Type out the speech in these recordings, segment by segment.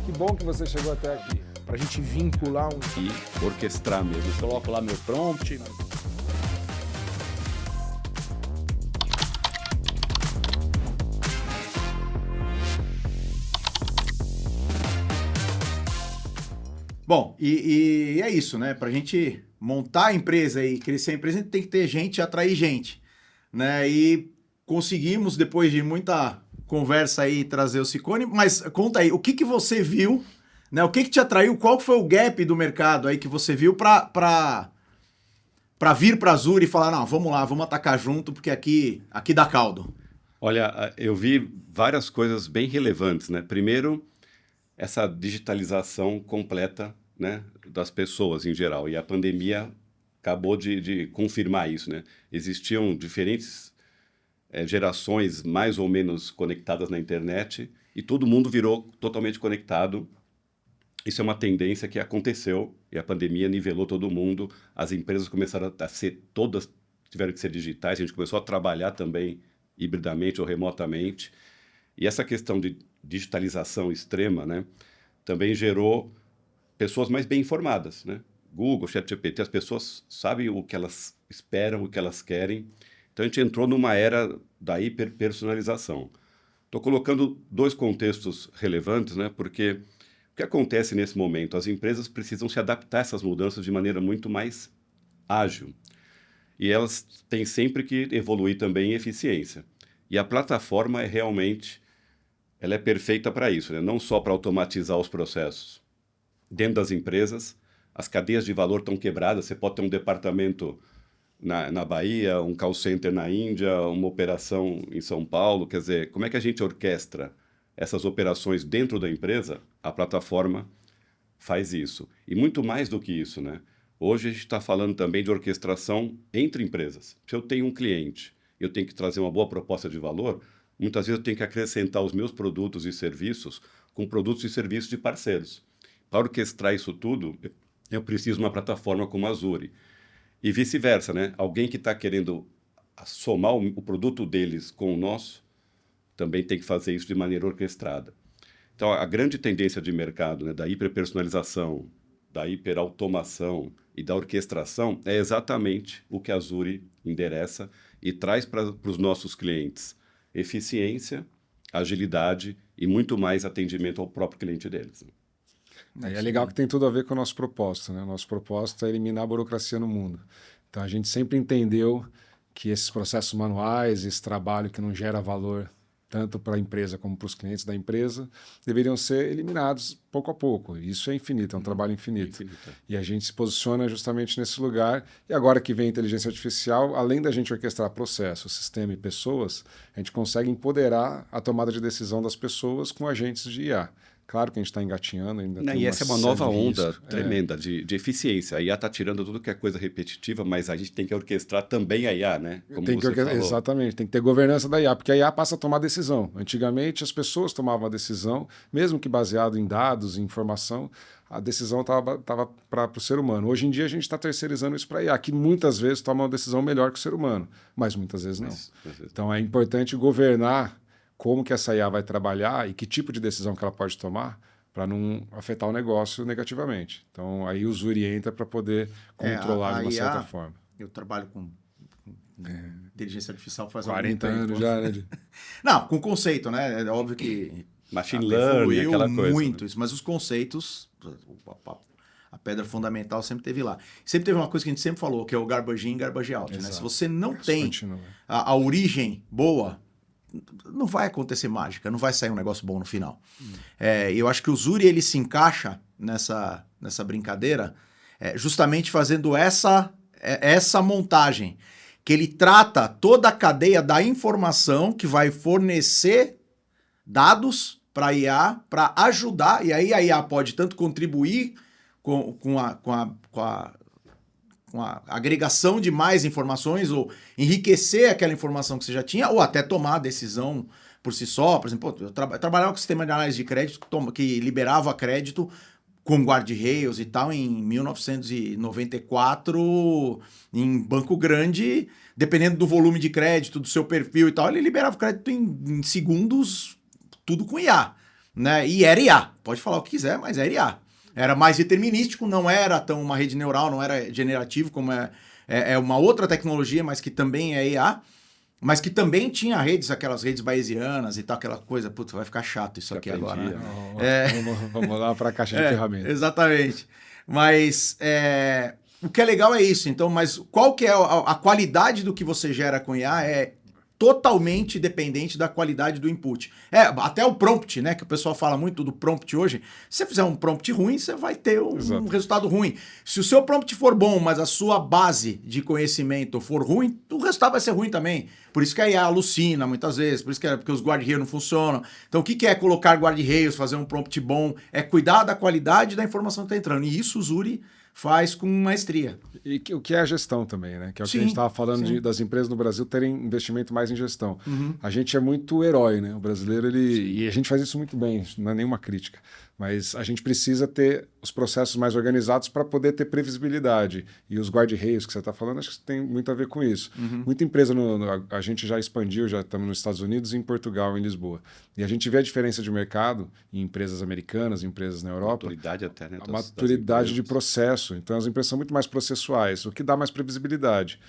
Que bom que você chegou até aqui. Pra gente vincular um... E orquestrar mesmo. Eu coloco lá meu prompt. Bom, e é isso, né? Para a gente montar a empresa e crescer a empresa, a gente tem que ter gente e atrair gente, né? E conseguimos, depois de muita conversa aí, trazer o Ciccone. Mas conta aí, o que você viu, né? O que te atraiu? Qual foi o gap do mercado aí que você viu para vir para a Azure e falar, não, vamos lá, vamos atacar junto, porque aqui dá caldo. Olha, eu vi várias coisas bem relevantes, né? Primeiro, essa digitalização completa, né, das pessoas em geral. E a pandemia acabou de confirmar isso, né? Existiam diferentes gerações mais ou menos conectadas na internet e todo mundo virou totalmente conectado. Isso é uma tendência que aconteceu e a pandemia nivelou todo mundo. As empresas começaram a ser todas, tiveram que ser digitais. A gente começou a trabalhar também hibridamente ou remotamente. E essa questão de digitalização extrema, né, também gerou pessoas mais bem informadas, né? Google, ChatGPT, as pessoas sabem o que elas esperam, o que elas querem. Então a gente entrou numa era da hiperpersonalização. Estou colocando dois contextos relevantes, né? Porque o que acontece nesse momento? As empresas precisam se adaptar a essas mudanças de maneira muito mais ágil. E elas têm sempre que evoluir também em eficiência. E a plataforma ela é perfeita para isso, né? Não só para automatizar os processos. Dentro das empresas, as cadeias de valor estão quebradas. Você pode ter um departamento na Bahia, um call center na Índia, uma operação em São Paulo. Quer dizer, como é que a gente orquestra essas operações dentro da empresa? A plataforma faz isso. E muito mais do que isso, né? Hoje a gente está falando também de orquestração entre empresas. Se eu tenho um cliente, eu tenho que trazer uma boa proposta de valor, muitas vezes eu tenho que acrescentar os meus produtos e serviços com produtos e serviços de parceiros. Para orquestrar isso tudo, eu preciso de uma plataforma como a Azure. E vice-versa, né? Alguém que está querendo somar o produto deles com o nosso, também tem que fazer isso de maneira orquestrada. Então, a grande tendência de mercado, né, da hiperpersonalização, da hiperautomação e da orquestração é exatamente o que a Azure endereça e traz para os nossos clientes eficiência, agilidade e muito mais atendimento ao próprio cliente deles. E é legal que tem tudo a ver com o nosso propósito, né? O nosso propósito é eliminar a burocracia no mundo. Então a gente sempre entendeu que esses processos manuais, esse trabalho que não gera valor tanto para a empresa como para os clientes da empresa, deveriam ser eliminados pouco a pouco. Isso é infinito, é um trabalho infinito. E a gente se posiciona justamente nesse lugar. E agora que vem a inteligência artificial, além da gente orquestrar processos, sistema e pessoas, a gente consegue empoderar a tomada de decisão das pessoas com agentes de IA. Claro que a gente está engatinhando ainda. Não, e essa é uma nova onda tremenda de eficiência. A IA está tirando tudo que é coisa repetitiva, mas a gente tem que orquestrar também a IA, né? Como tem que você falou. Exatamente, tem que ter governança da IA, porque a IA passa a tomar decisão. Antigamente as pessoas tomavam a decisão, mesmo que baseado em dados, em informação, a decisão estava para o ser humano. Hoje em dia a gente está terceirizando isso para a IA, que muitas vezes toma uma decisão melhor que o ser humano, mas muitas vezes não. Então é importante governar como que essa IA vai trabalhar e que tipo de decisão que ela pode tomar para não afetar o negócio negativamente. Então, aí o Zuri entra para poder controlar de uma certa forma. Eu trabalho com inteligência artificial faz 40 anos já, né? Não, com conceito, né? É óbvio que machine learning, aquela coisa. Muito isso, mas os conceitos, a pedra fundamental sempre teve lá. Sempre teve uma coisa que a gente sempre falou, que é o garbage in, garbage out. Né? Se você não tem a origem boa, não vai acontecer mágica, não vai sair um negócio bom no final. Eu acho que o Zuri ele se encaixa nessa brincadeira justamente fazendo essa montagem, que ele trata toda a cadeia da informação que vai fornecer dados para a IA, para ajudar, e aí a IA pode tanto contribuir com a agregação de mais informações ou enriquecer aquela informação que você já tinha ou até tomar a decisão por si só. Por exemplo, eu trabalhava com sistema de análise de crédito que liberava crédito com guardrails e tal em 1994 em banco grande, dependendo do volume de crédito, do seu perfil e tal, ele liberava crédito em segundos, tudo com IA. né? E era IA. Pode falar o que quiser, mas era IA. Era mais determinístico, não era tão uma rede neural, não era generativo, como é uma outra tecnologia, mas que também é IA. Mas que também tinha redes, aquelas redes bayesianas e tal, aquela coisa, putz, vai ficar chato isso aqui agora, né? Vamos lá para a caixa de ferramentas. Exatamente. Mas o que é legal é isso, então, mas qual que é a qualidade do que você gera com IA é totalmente dependente da qualidade do input. Até o prompt, né, que o pessoal fala muito do prompt hoje, se você fizer um prompt ruim, você vai ter um resultado ruim. Se o seu prompt for bom, mas a sua base de conhecimento for ruim, o resultado vai ser ruim também. Por isso que a IA alucina muitas vezes, por isso que porque os guardrails não funcionam. Então o que é colocar guardrails, fazer um prompt bom? É cuidar da qualidade da informação que está entrando. E isso o Zuri faz com maestria. E o que é a gestão também, né? Que é o que a gente estava falando das empresas no Brasil terem investimento mais em gestão. A gente é muito herói, né? O brasileiro, e a gente faz isso muito bem, não é nenhuma crítica. Mas a gente precisa ter os processos mais organizados para poder ter previsibilidade. E os guardrails que você está falando, acho que tem muito a ver com isso. Muita empresa, a gente já expandiu, já estamos nos Estados Unidos, em Portugal, em Lisboa. E a gente vê a diferença de mercado em empresas americanas, em empresas na Europa. Maturidade até, né? A maturidade de processo. Então, as empresas são muito mais processuais, o que dá mais previsibilidade.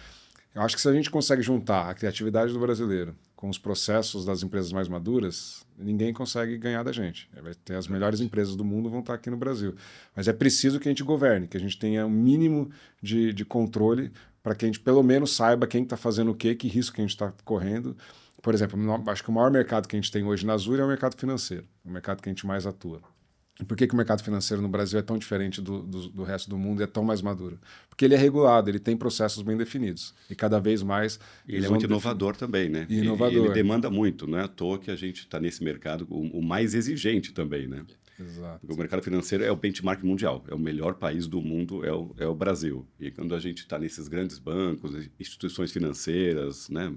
Eu acho que se a gente consegue juntar a criatividade do brasileiro com os processos das empresas mais maduras, ninguém consegue ganhar da gente. Vai ter as melhores empresas do mundo vão estar aqui no Brasil. Mas é preciso que a gente governe, que a gente tenha um mínimo de controle para que a gente pelo menos saiba quem está fazendo o quê, que risco que a gente está correndo. Por exemplo, acho que o maior mercado que a gente tem hoje na Azure é o mercado financeiro, o mercado que a gente mais atua. E por que o mercado financeiro no Brasil é tão diferente do resto do mundo e é tão mais maduro? Porque ele é regulado, ele tem processos bem definidos. E cada vez mais... Ele é muito inovador também, né? Inovador. Ele demanda muito, não é à toa que a gente está nesse mercado o mais exigente também, né? Exato. Porque o mercado financeiro é o benchmark mundial, é o melhor país do mundo, é o Brasil. E quando a gente está nesses grandes bancos, instituições financeiras, né?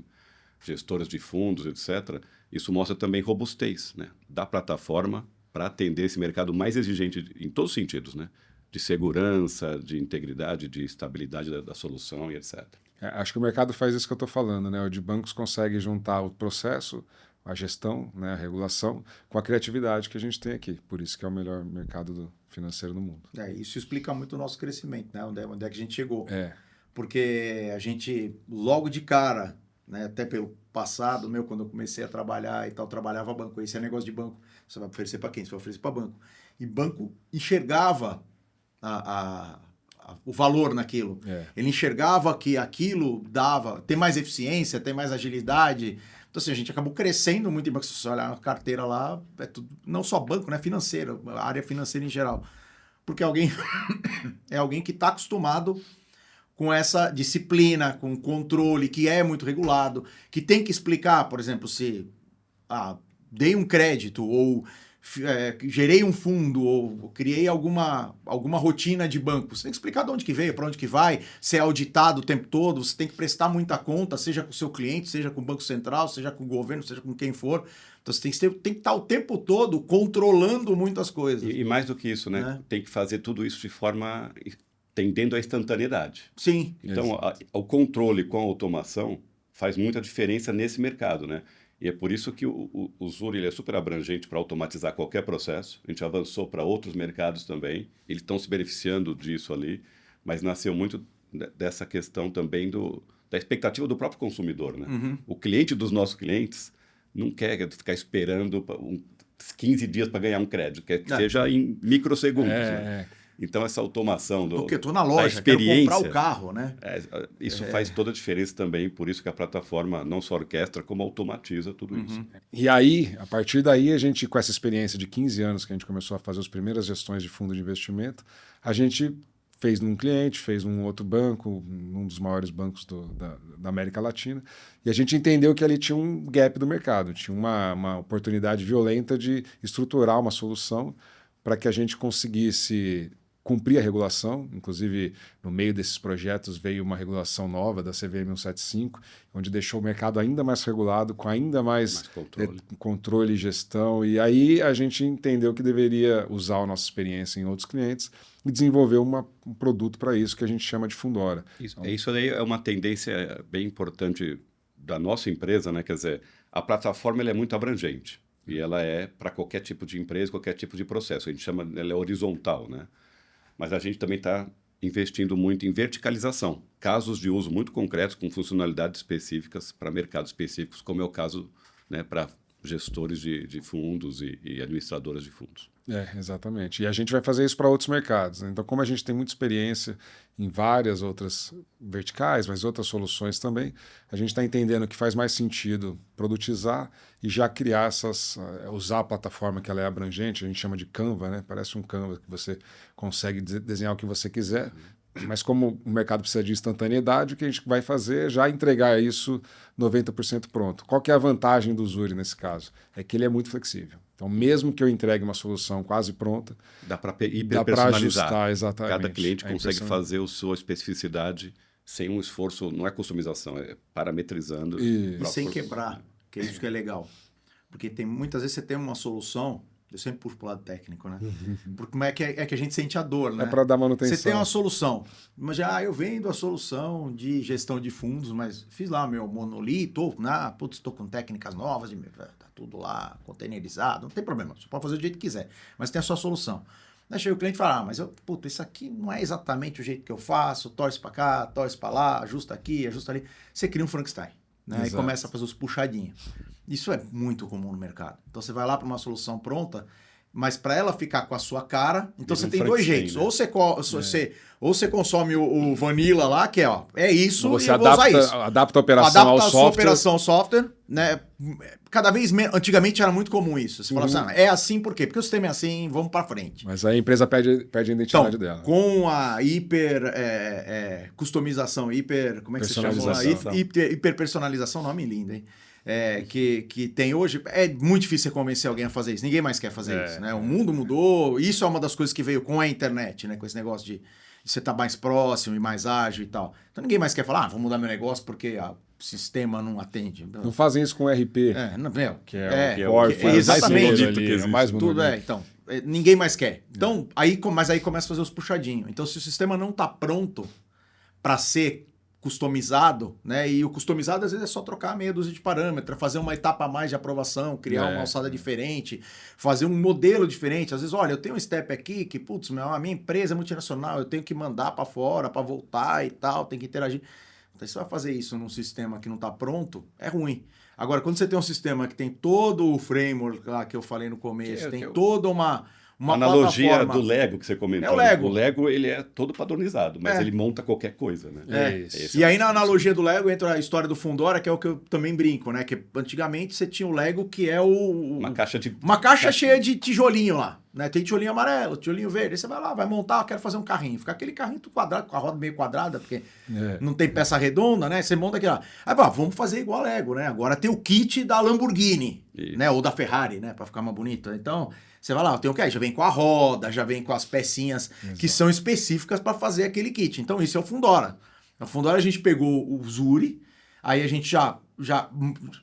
Gestoras de fundos, etc., isso mostra também robustez, né? Da plataforma para atender esse mercado mais exigente em todos os sentidos, né? De segurança, de integridade, de estabilidade da solução e etc. Acho que o mercado faz isso que eu estou falando, né? O de bancos consegue juntar o processo, a gestão, né? A regulação, com a criatividade que a gente tem aqui. Por isso que é o melhor mercado financeiro do mundo. Isso explica muito o nosso crescimento, né? Onde é que a gente chegou. Porque a gente, logo de cara, né? Até pelo passado meu, quando eu comecei a trabalhar e tal, trabalhava banco. Esse é negócio de banco. Você vai oferecer para quem? Você vai oferecer para banco. E banco enxergava o valor naquilo. Ele enxergava que aquilo tem mais eficiência, tem mais agilidade. Então, assim, a gente acabou crescendo muito em banco. Se você olhar na carteira lá, é tudo, não só banco, né? Financeira, a área financeira em geral. Porque é alguém que está acostumado com essa disciplina, com controle, que é muito regulado, que tem que explicar, por exemplo, se dei um crédito, ou gerei um fundo, ou criei alguma rotina de banco. Você tem que explicar de onde que veio, para onde que vai, se é auditado o tempo todo, você tem que prestar muita conta, seja com o seu cliente, seja com o Banco Central, seja com o governo, seja com quem for. Então você tem que estar o tempo todo controlando muitas coisas. E mais do que isso, né? Tem que fazer tudo isso de forma tendendo à instantaneidade. Sim. Então, o controle com a automação faz muita diferença nesse mercado, né? E é por isso que o Zuri ele é super abrangente para automatizar qualquer processo. A gente avançou para outros mercados também. Eles estão se beneficiando disso ali, mas nasceu muito dessa questão também da expectativa do próprio consumidor, né? O cliente dos nossos clientes não quer ficar esperando 15 dias para ganhar um crédito, quer que seja em microsegundos. Né? Então, essa automação porque eu estou na loja, quero comprar o carro, né? Isso faz toda a diferença também, por isso que a plataforma não só orquestra, como automatiza tudo isso. E aí, a partir daí, a gente, com essa experiência de 15 anos que a gente começou a fazer as primeiras gestões de fundo de investimento, a gente fez num cliente, fez num outro banco, num dos maiores bancos da América Latina, e a gente entendeu que ali tinha um gap do mercado, tinha uma oportunidade violenta de estruturar uma solução para que a gente conseguisse cumprir a regulação. Inclusive, no meio desses projetos veio uma regulação nova da CVM 175, onde deixou o mercado ainda mais regulado, com ainda mais controle e gestão. E aí a gente entendeu que deveria usar a nossa experiência em outros clientes e desenvolver um produto para isso que a gente chama de Fundora. Isso daí é uma tendência bem importante da nossa empresa, né? Quer dizer, a plataforma ela é muito abrangente. E ela é para qualquer tipo de empresa, qualquer tipo de processo. A gente chama, ela é horizontal, né? Mas a gente também está investindo muito em verticalização. Casos de uso muito concretos, com funcionalidades específicas para mercados específicos, como é o caso, né, para gestores de fundos e administradoras de fundos. Exatamente. E a gente vai fazer isso para outros mercados, né? Então, como a gente tem muita experiência em várias outras verticais, mas outras soluções também, a gente está entendendo que faz mais sentido produtizar e já criar usar a plataforma que ela é abrangente, a gente chama de Canva, né? Parece um Canva que você consegue desenhar o que você quiser. Mas como o mercado precisa de instantaneidade, o que a gente vai fazer é já entregar isso 90% pronto. Qual que é a vantagem do Zuri nesse caso? É que ele é muito flexível. Então, mesmo que eu entregue uma solução quase pronta, dá para hiperpersonalizar. Ajustar, exatamente. Cada cliente consegue fazer a sua especificidade sem um esforço, não é customização, é parametrizando. E sem quebrar, que é isso que é legal. Porque muitas vezes você tem uma solução, eu sempre puxo para o lado técnico, né? Porque como é que a gente sente a dor, né? É para dar manutenção. Você tem uma solução, mas eu vendo a solução de gestão de fundos, mas fiz lá meu monolito, estou com técnicas novas, tá tudo lá containerizado, não tem problema, você pode fazer do jeito que quiser, mas tem a sua solução. Aí chega o cliente e fala, mas isso aqui não é exatamente o jeito que eu faço, torce para cá, torce para lá, ajusta aqui, ajusta ali. Você cria um Frankenstein, né? E começa a fazer os puxadinhos. Isso é muito comum no mercado. Então você vai lá para uma solução pronta, mas para ela ficar com a sua cara, então você tem dois jeitos. Né? Ou você consome o vanilla lá, que é isso, você e eu vou usar isso. Adapta a operação ao software. Adapta a sua operação ao software, né? Cada vez menos. Antigamente era muito comum isso. Você falava assim, é assim por quê? Porque o sistema é assim, vamos para frente. Mas aí a empresa perde a identidade dela. Com a customização, como é que se chama? Hiperpersonalização, nome lindo, hein? Que tem hoje, é muito difícil você convencer alguém a fazer isso. Ninguém mais quer fazer isso, né? O mundo mudou. Isso é uma das coisas que veio com a internet, né? Com esse negócio de você estar mais próximo e mais ágil e tal. Então ninguém mais quer falar, vou mudar meu negócio porque o sistema não atende. Não fazem isso com RP. Que é exatamente. É mais tudo então. Ninguém mais quer. Então, mas aí começa a fazer os puxadinhos. Então, se o sistema não está pronto para ser customizado, né? E o customizado às vezes é só trocar meia dúzia de parâmetros, fazer uma etapa a mais de aprovação, criar uma alçada diferente, fazer um modelo diferente. Às vezes, olha, eu tenho um step aqui que, a minha empresa é multinacional, eu tenho que mandar para fora, para voltar e tal, tem que interagir. Então, se você vai fazer isso num sistema que não está pronto, é ruim. Agora, quando você tem um sistema que tem todo o framework lá que eu falei no começo, tem toda uma analogia plataforma. Do Lego que você comentou. É o Lego. O Lego, ele é todo padronizado, mas ele monta qualquer coisa, né? E aí, na analogia do Lego, entra a história do Fundora, que é o que eu também brinco, né? Que antigamente você tinha o Lego, que é uma caixa cheia de tijolinho lá, né? Tem tijolinho amarelo, tijolinho verde. Aí você vai lá, vai montar, quero fazer um carrinho. Fica aquele carrinho tudo quadrado, com a roda meio quadrada, porque não tem peça redonda, né? Você monta aqui lá. Aí, vamos fazer igual a Lego, né? Agora tem o kit da Lamborghini, né? Ou da Ferrari, né? Pra ficar mais bonito. Então, você vai lá, tem o que? Já vem com a roda, já vem com as pecinhas que são específicas para fazer aquele kit. Então, isso é o Fundora. No Fundora, a gente pegou o Zuri, aí a gente já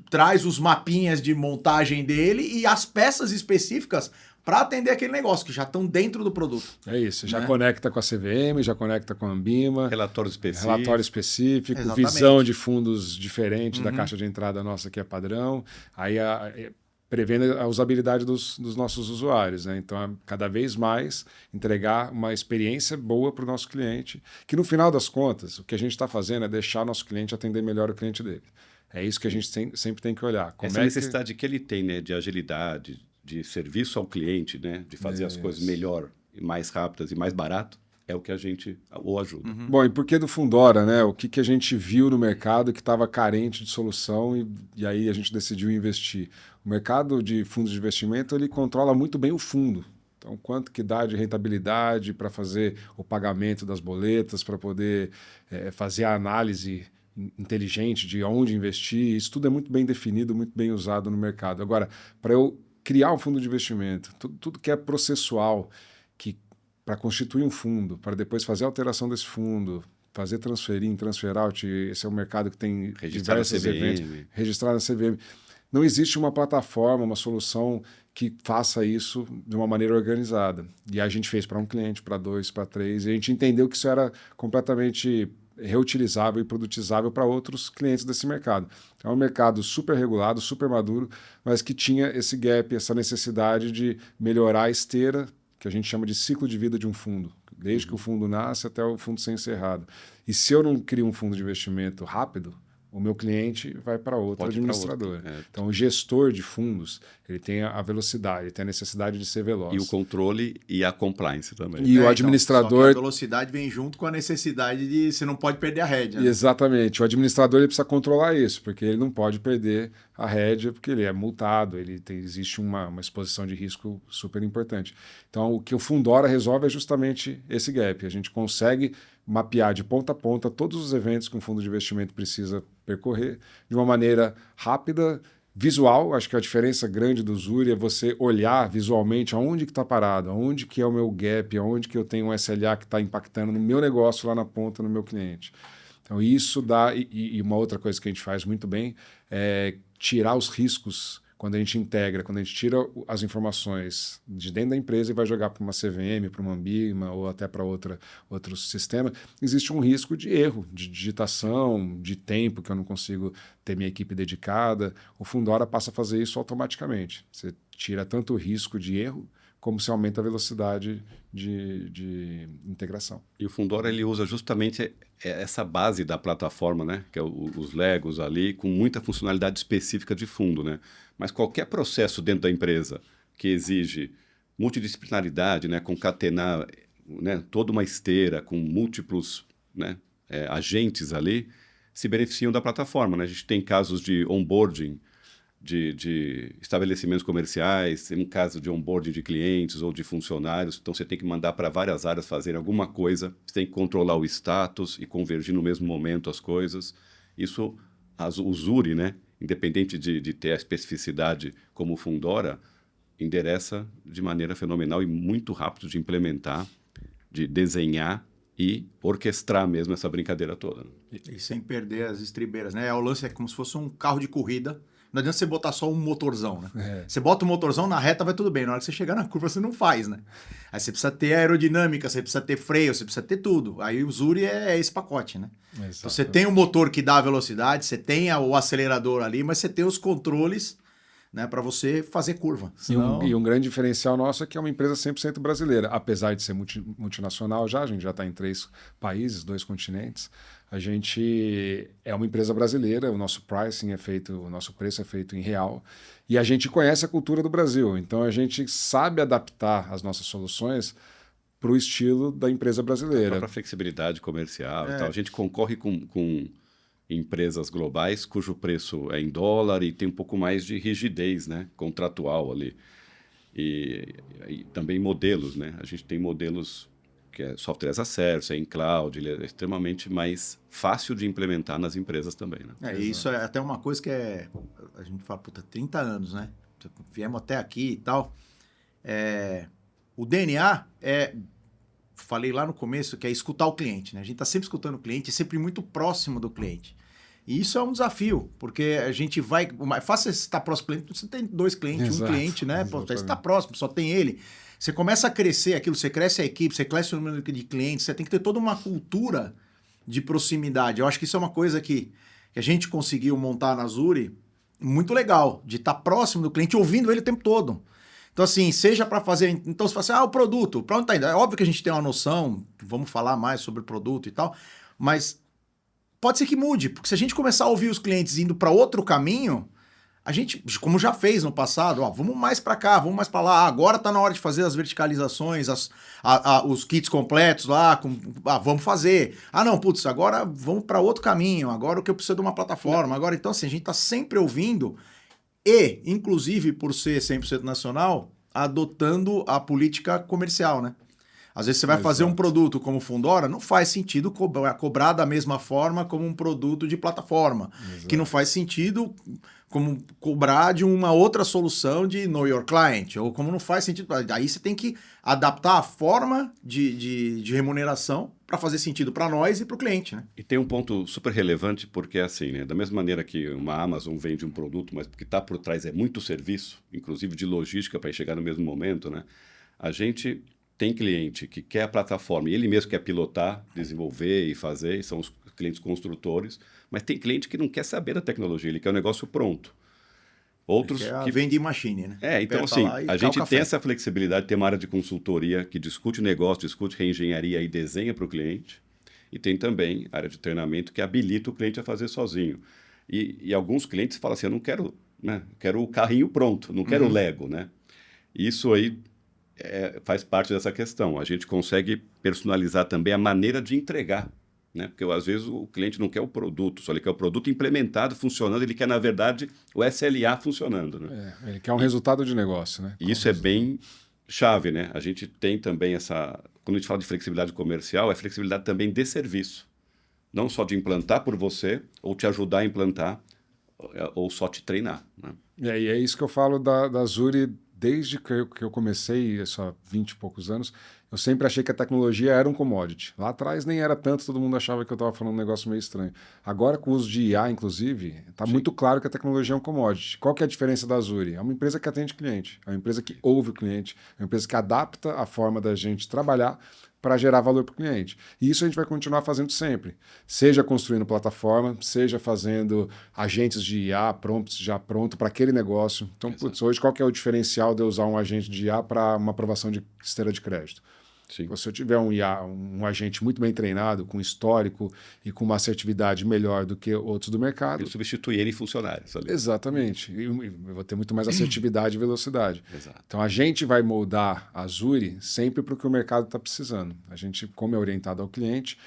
traz os mapinhas de montagem dele e as peças específicas para atender aquele negócio, que já estão dentro do produto. É isso, já conecta com a CVM, já conecta com a Ambima. Relatório específico. Exatamente. Visão de fundos diferente da caixa de entrada nossa, que é padrão. Aí prevendo a usabilidade dos nossos usuários, né? Então, cada vez mais entregar uma experiência boa para o nosso cliente, que no final das contas, o que a gente está fazendo é deixar nosso cliente atender melhor o cliente dele. É isso que a gente sempre tem que olhar. Essa necessidade que ele tem, né, de agilidade, de serviço ao cliente, né, de fazer as coisas melhor, e mais rápidas e mais barato, é o que a gente o ajuda. Bom, e por que do Fundora, né? O que a gente viu no mercado que estava carente de solução e aí a gente decidiu investir? O mercado de fundos de investimento, ele controla muito bem o fundo. Então, quanto que dá de rentabilidade para fazer o pagamento das boletas, para poder fazer a análise inteligente de onde investir, isso tudo é muito bem definido, muito bem usado no mercado. Agora, para eu criar um fundo de investimento, tudo que é processual, para constituir um fundo, para depois fazer a alteração desse fundo, fazer transfer out, esse é um mercado que tem diversos eventos, registrar na CVM. Não existe uma plataforma, uma solução que faça isso de uma maneira organizada. E a gente fez para um cliente, para 2, para 3, e a gente entendeu que isso era completamente reutilizável e produtizável para outros clientes desse mercado. É um mercado super regulado, super maduro, mas que tinha esse gap, essa necessidade de melhorar a esteira, que a gente chama de ciclo de vida de um fundo, desde que o fundo nasce até o fundo ser encerrado. E se eu não crio um fundo de investimento rápido, o meu cliente vai para outro administrador. Então, o gestor de fundos, ele tem a velocidade, ele tem a necessidade de ser veloz. E o controle e a compliance também. E o administrador... Só que a velocidade vem junto com a necessidade de... Você não pode perder a rédea. Né? Exatamente. O administrador ele precisa controlar isso, porque ele não pode perder a rédea, porque ele é multado, existe uma exposição de risco super importante. Então, o que o Fundora resolve é justamente esse gap. A gente consegue mapear de ponta a ponta todos os eventos que um fundo de investimento precisa percorrer de uma maneira rápida, visual. Acho que a diferença grande do Zuri é você olhar visualmente aonde que está parado, aonde que é o meu gap, aonde que eu tenho um SLA que está impactando no meu negócio lá na ponta, no meu cliente. Então isso dá... E uma outra coisa que a gente faz muito bem é tirar os riscos quando a gente integra, quando a gente tira as informações de dentro da empresa e vai jogar para uma CVM, para uma Ambima ou até para outro sistema, existe um risco de erro, de digitação, de tempo, que eu não consigo ter minha equipe dedicada. O Fundora passa a fazer isso automaticamente. Você tira tanto o risco de erro, como se aumenta a velocidade de integração. E o Fundora ele usa justamente essa base da plataforma, né? Que é os Legos ali, com muita funcionalidade específica de fundo, né? Mas qualquer processo dentro da empresa que exige multidisciplinaridade, né? Concatenar, né? Toda uma esteira com múltiplos, né? Agentes ali, se beneficiam da plataforma, né? A gente tem casos de onboarding de estabelecimentos comerciais, em caso de onboarding de clientes ou de funcionários. Então, você tem que mandar para várias áreas fazerem alguma coisa, você tem que controlar o status e convergir no mesmo momento as coisas. Isso, o Zuri, né, independente de ter a especificidade como o Fundora, endereça de maneira fenomenal e muito rápido de implementar, de desenhar e orquestrar mesmo essa brincadeira toda. E sem perder as estribeiras, né? O lance é como se fosse um carro de corrida. Não adianta você botar só um motorzão, né? Você bota o motorzão na reta, vai tudo bem. Na hora que você chegar na curva, você não faz, né? Aí você precisa ter aerodinâmica, você precisa ter freio, você precisa ter tudo. Aí o Zuri é esse pacote, né? Então você tem o motor que dá a velocidade, você tem o acelerador ali, mas você tem os controles, né, para você fazer curva. Senão... E um grande diferencial nosso é que é uma empresa 100% brasileira. Apesar de ser multinacional a gente já está em 3 países, 2 continentes. A gente é uma empresa brasileira, o nosso pricing o nosso preço é feito em real e a gente conhece a cultura do Brasil, então a gente sabe adaptar as nossas soluções para o estilo da empresa brasileira. A própria flexibilidade comercial e tal. A gente concorre com empresas globais cujo preço é em dólar e tem um pouco mais de rigidez, né, contratual ali. E também modelos, né? A gente tem modelos que é software as a service, é em cloud, ele é extremamente mais fácil de implementar nas empresas também, né? Isso é até uma coisa que a gente fala, 30 anos, né? Viemos até aqui e tal. O DNA falei lá no começo, que é escutar o cliente, né? A gente está sempre escutando o cliente, sempre muito próximo do cliente. E isso é um desafio, porque a gente vai... É fácil você estar próximo do cliente, você tem 2 clientes, Exato, um cliente, né? Pô, você exatamente. está próximo, só tem ele. Você começa a crescer aquilo, você cresce a equipe, você cresce o número de clientes, você tem que ter toda uma cultura de proximidade. Eu acho que isso é uma coisa que a gente conseguiu montar na Zuri muito legal, de estar próximo do cliente, ouvindo ele o tempo todo. Então, assim, seja para fazer... Então, você fala assim, o produto, para onde está indo? É óbvio que a gente tem uma noção, vamos falar mais sobre o produto e tal, mas pode ser que mude, porque se a gente começar a ouvir os clientes indo para outro caminho, a gente, como já fez no passado, vamos mais para cá, vamos mais para lá, agora está na hora de fazer as verticalizações, os kits completos lá, vamos fazer. Não, putz, agora vamos para outro caminho, agora o que eu preciso de uma plataforma, agora, então, assim, a gente está sempre ouvindo e, inclusive, por ser 100% nacional, adotando a política comercial, né? Às vezes você vai fazer um produto como Fundora, não faz sentido cobrar da mesma forma como um produto de plataforma. Exato. Que não faz sentido como cobrar de uma outra solução de Know Your Client, ou como não faz sentido... Aí você tem que adaptar a forma de remuneração para fazer sentido para nós e para o cliente, né? E tem um ponto super relevante, porque é assim, né? Da mesma maneira que uma Amazon vende um produto, mas o que está por trás é muito serviço, inclusive de logística para chegar no mesmo momento, né? A gente tem cliente que quer a plataforma e ele mesmo quer pilotar, desenvolver e fazer, e são os clientes construtores, mas tem cliente que não quer saber da tecnologia, ele quer o negócio pronto. Outros que vending machine, né? Então assim, a gente tem essa flexibilidade de ter uma área de consultoria que discute negócio, discute reengenharia e desenha para o cliente. E tem também área de treinamento que habilita o cliente a fazer sozinho. E alguns clientes falam assim, eu não quero, né? Quero o carrinho pronto, não quero o Lego, né? Isso aí faz parte dessa questão. A gente consegue personalizar também a maneira de entregar. Né? Porque às vezes o cliente não quer o produto, só ele quer o produto implementado, funcionando, ele quer, na verdade, o SLA funcionando. Né? Ele quer um resultado de negócio. Né? E isso é bem chave. Né? A gente tem também essa... Quando a gente fala de flexibilidade comercial, é flexibilidade também de serviço. Não só de implantar por você, ou te ajudar a implantar, ou só te treinar. Né? E é isso que eu falo da Zuri desde que eu comecei, há 20 e poucos anos. Eu sempre achei que a tecnologia era um commodity. Lá atrás nem era tanto, todo mundo achava que eu estava falando um negócio meio estranho. Agora, com o uso de IA, inclusive, está muito claro que a tecnologia é um commodity. Qual que é a diferença da Zuri? É uma empresa que atende cliente, é uma empresa que ouve o cliente, é uma empresa que adapta a forma da gente trabalhar para gerar valor para o cliente. E isso a gente vai continuar fazendo sempre. Seja construindo plataforma, seja fazendo agentes de IA, prompts já pronto para aquele negócio. Então, hoje qual que é o diferencial de eu usar um agente de IA para uma aprovação de esteira de crédito? Sim. Se eu tiver um IA, um agente muito bem treinado, com histórico e com uma assertividade melhor do que outros do mercado... Ele substitui ele em funcionários. Ali. Exatamente. E eu vou ter muito mais assertividade e velocidade. Exato. Então, a gente vai moldar a Zuri sempre para o que o mercado está precisando. A gente, como é orientado ao cliente,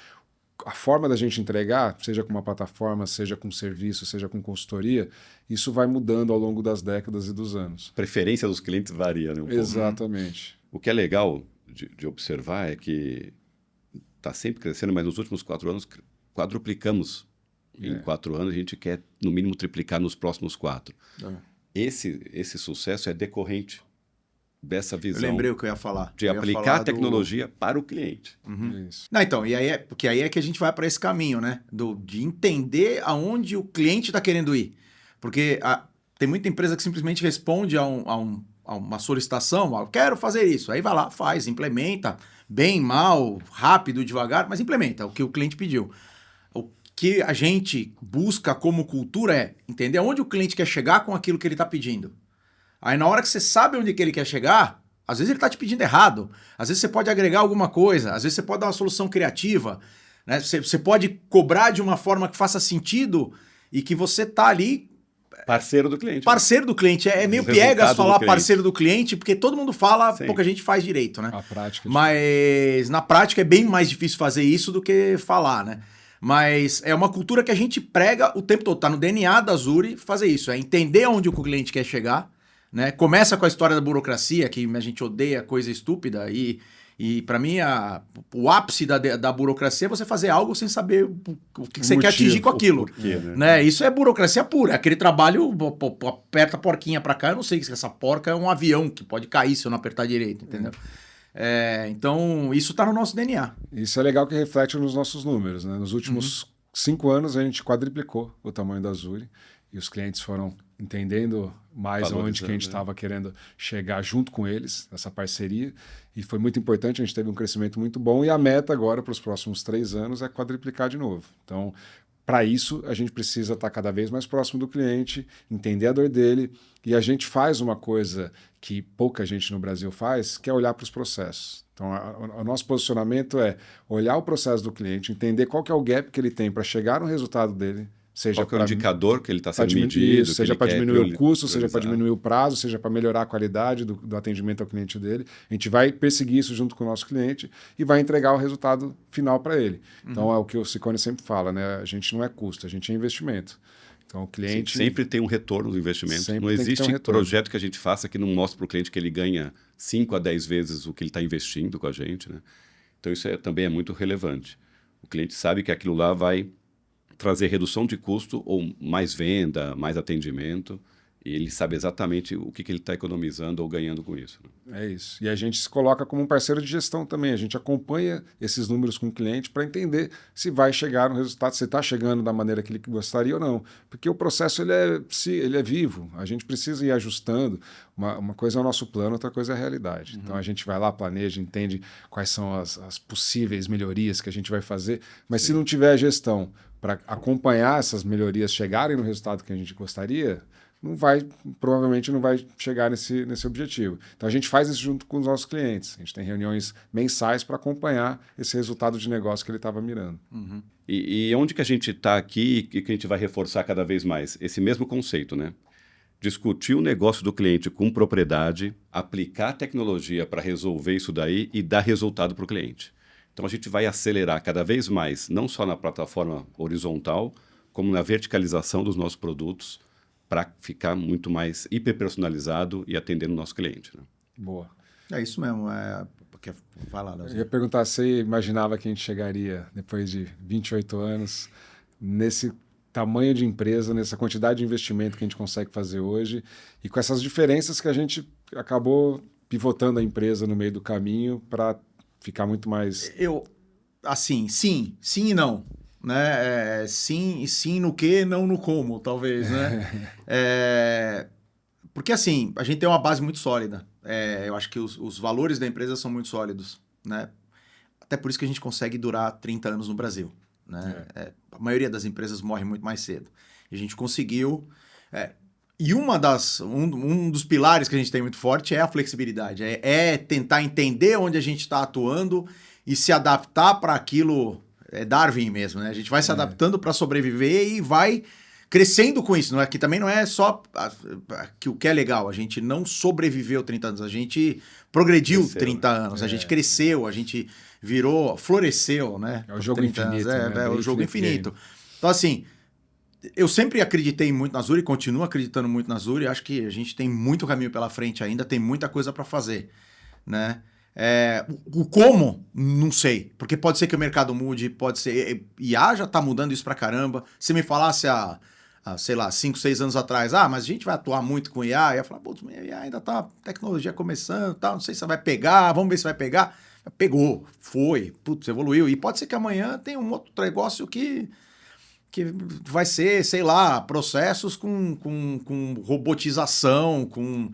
a forma da gente entregar, seja com uma plataforma, seja com serviço, seja com consultoria, isso vai mudando ao longo das décadas e dos anos. A preferência dos clientes varia, né? Exatamente. O que é legal... De observar é que está sempre crescendo, mas nos últimos 4 anos quadruplicamos. Em 4 anos a gente quer, no mínimo, triplicar nos próximos 4. Esse sucesso é decorrente dessa visão. Eu lembrei o que eu ia falar. De aplicar a tecnologia para o cliente. Isso. Não, então, porque aí é que a gente vai para esse caminho, né? De entender aonde o cliente está querendo ir. Porque tem muita empresa que simplesmente responde a uma solicitação, eu quero fazer isso. Aí vai lá, faz, implementa, bem, mal, rápido, devagar, mas implementa o que o cliente pediu. O que a gente busca como cultura é entender aonde o cliente quer chegar com aquilo que ele está pedindo. Aí na hora que você sabe onde que ele quer chegar, às vezes ele está te pedindo errado, às vezes você pode agregar alguma coisa, às vezes você pode dar uma solução criativa, né? Você pode cobrar de uma forma que faça sentido e que você está ali... Parceiro do cliente. Parceiro do cliente. É meio piegas falar parceiro do cliente, porque todo mundo fala, Sim. pouca gente faz direito, né? A prática. Mas na prática é bem mais difícil fazer isso do que falar, né? Mas é uma cultura que a gente prega o tempo todo. Tá no DNA da Zuri fazer isso. É entender onde o cliente quer chegar, né? Começa com a história da burocracia, que a gente odeia coisa estúpida e para mim, o ápice da burocracia é você fazer algo sem saber o que você quer atingir com aquilo. Porquê, né? Isso é burocracia pura. É aquele trabalho, aperta a porquinha para cá, eu não sei se essa porca é um avião que pode cair se eu não apertar direito, entendeu? Então, isso está no nosso DNA. Isso é legal que reflete nos nossos números. Né? Nos últimos 5 anos, a gente quadriplicou o tamanho da Zuri e os clientes foram entendendo mais onde que a gente estava querendo chegar junto com eles, essa parceria, e foi muito importante, a gente teve um crescimento muito bom, e a meta agora para os próximos 3 anos é quadriplicar de novo. Então, para isso, a gente precisa estar cada vez mais próximo do cliente, entender a dor dele, e a gente faz uma coisa que pouca gente no Brasil faz, que é olhar para os processos. Então, o nosso posicionamento é olhar o processo do cliente, entender qual que é o gap que ele tem para chegar no resultado dele, seja qual é o indicador que ele está sendo medido, seja para diminuir o custo, seja para diminuir o prazo, seja para melhorar a qualidade do atendimento ao cliente dele. A gente vai perseguir isso junto com o nosso cliente e vai entregar o resultado final para ele. Então, é o que o Ciccone sempre fala, né? A gente não é custo, a gente é investimento. Então, o cliente... Sim, sempre tem um retorno do investimento. Não existe projeto que a gente faça que não mostre para o cliente que ele ganha 5 a 10 vezes o que ele está investindo com a gente, né? Então, isso também é muito relevante. O cliente sabe que aquilo lá vai trazer redução de custo ou mais venda, mais atendimento, E ele sabe exatamente o que ele está economizando ou ganhando com isso. É isso. E a gente se coloca como um parceiro de gestão também. A gente acompanha esses números com o cliente para entender se vai chegar no resultado, se está chegando da maneira que ele gostaria ou não. Porque o processo ele é vivo. A gente precisa ir ajustando. Uma coisa é o nosso plano, outra coisa é a realidade. Então a gente vai lá, planeja, entende quais são as possíveis melhorias que a gente vai fazer. Mas se não tiver gestão para acompanhar essas melhorias chegarem no resultado que a gente gostaria, provavelmente não vai chegar nesse objetivo. Então a gente faz isso junto com os nossos clientes. A gente tem reuniões mensais para acompanhar esse resultado de negócio que ele estava mirando. Uhum. E onde que a gente está aqui e que a gente vai reforçar cada vez mais? Esse mesmo conceito, né? Discutir o negócio do cliente com propriedade, aplicar tecnologia para resolver isso daí e dar resultado para o cliente. Então a gente vai acelerar cada vez mais, não só na plataforma horizontal, como na verticalização dos nossos produtos, para ficar muito mais hiperpersonalizado e atendendo o nosso cliente. Né? Boa. É isso mesmo. Vai lá, eu ia perguntar se você imaginava que a gente chegaria, depois de 28 anos, nesse tamanho de empresa, nessa quantidade de investimento que a gente consegue fazer hoje e com essas diferenças que a gente acabou pivotando a empresa no meio do caminho para ficar muito mais... Sim e não. Né? Sim no que, não no como, talvez, né? Porque assim, a gente tem uma base muito sólida. Eu acho que os valores da empresa são muito sólidos, né? Até por isso que a gente consegue durar 30 anos no Brasil, né? A maioria das empresas morre muito mais cedo. E a gente conseguiu... E um dos pilares que a gente tem muito forte é a flexibilidade. É tentar entender onde a gente está atuando e se adaptar para aquilo... É Darwin mesmo, né? A gente vai se adaptando para sobreviver e vai crescendo com isso. Que também não é só que o que é legal. A gente não sobreviveu 30 anos, a gente progrediu 30 anos, a gente cresceu, a gente floresceu, né? É o jogo infinito. É o jogo infinito. Então, assim, eu sempre acreditei muito na Azure e continuo acreditando muito na Azure. Acho que a gente tem muito caminho pela frente ainda, tem muita coisa para fazer, né? O como, não sei. Porque pode ser que o mercado mude, pode ser... IA já tá mudando isso pra caramba. Se me falasse sei lá, 5, 6 anos atrás, mas a gente vai atuar muito com IA, eu ia falar, putz, IA ainda tá tecnologia começando, tal, não sei se vai pegar, vamos ver se vai pegar. Pegou, foi, putz, evoluiu. E pode ser que amanhã tenha um outro negócio que vai ser, sei lá, processos com robotização, com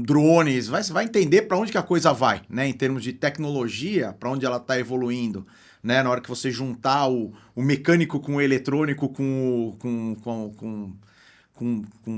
drones, vai entender para onde que a coisa vai, né? Em termos de tecnologia, para onde ela está evoluindo, né? Na hora que você juntar o mecânico com o eletrônico, com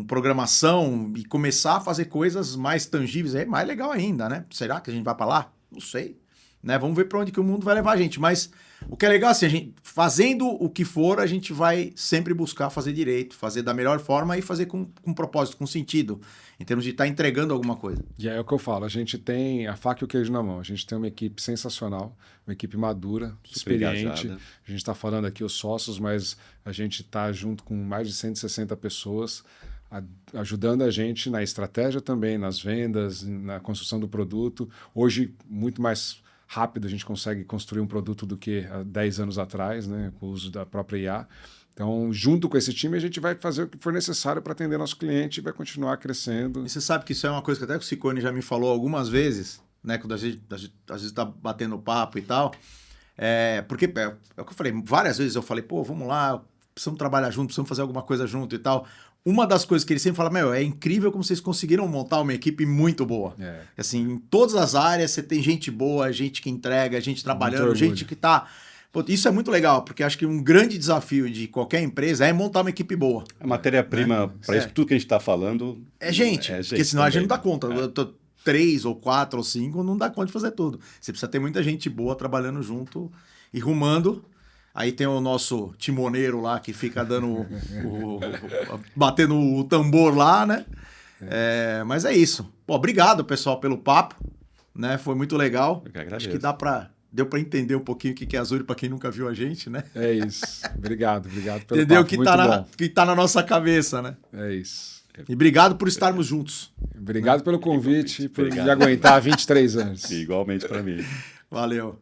programação e começar a fazer coisas mais tangíveis, é mais legal ainda, né? Será que a gente vai para lá? Não sei. Né? Vamos ver para onde que o mundo vai levar a gente. Mas o que é legal, assim, a gente, fazendo o que for, a gente vai sempre buscar fazer direito, fazer da melhor forma e fazer com propósito, com sentido, em termos de estar entregando alguma coisa. E é o que eu falo, a gente tem a faca e o queijo na mão. A gente tem uma equipe sensacional, uma equipe madura, experiente. Engajada. A gente está falando aqui os sócios, mas a gente está junto com mais de 160 pessoas, ajudando a gente na estratégia também, nas vendas, na construção do produto. Hoje, muito mais rápido a gente consegue construir um produto do que há 10 anos atrás, né, com o uso da própria IA. Então, junto com esse time, a gente vai fazer o que for necessário para atender nosso cliente e vai continuar crescendo. E você sabe que isso é uma coisa que até o Ciccone já me falou algumas vezes, né, quando às vezes está batendo papo e tal. Porque é o que eu falei, várias vezes eu falei, vamos lá, precisamos trabalhar junto, precisamos fazer alguma coisa junto e tal. Uma das coisas que ele sempre fala, é incrível como vocês conseguiram montar uma equipe muito boa. Assim, em todas as áreas, você tem gente boa, gente que entrega, gente trabalhando, gente que tá... Pô, isso é muito legal, porque acho que um grande desafio de qualquer empresa é montar uma equipe boa. A matéria-prima, para isso tudo que a gente está falando... É gente, porque senão também. A gente não dá conta. 3 ou 4 ou 5 não dá conta de fazer tudo. Você precisa ter muita gente boa trabalhando junto e rumando. Aí tem o nosso timoneiro lá que fica dando batendo o tambor lá, né? Mas é isso. Pô, obrigado, pessoal, pelo papo, né? Foi muito legal. Eu que agradeço. Acho que deu para entender um pouquinho o que é Azure para quem nunca viu a gente, né? É isso. Obrigado pelo entendeu papo. Entendeu que tá na nossa cabeça, né? É isso. E obrigado por estarmos juntos. Obrigado pelo convite e por me aguentar 23 anos. Igualmente para mim. Valeu.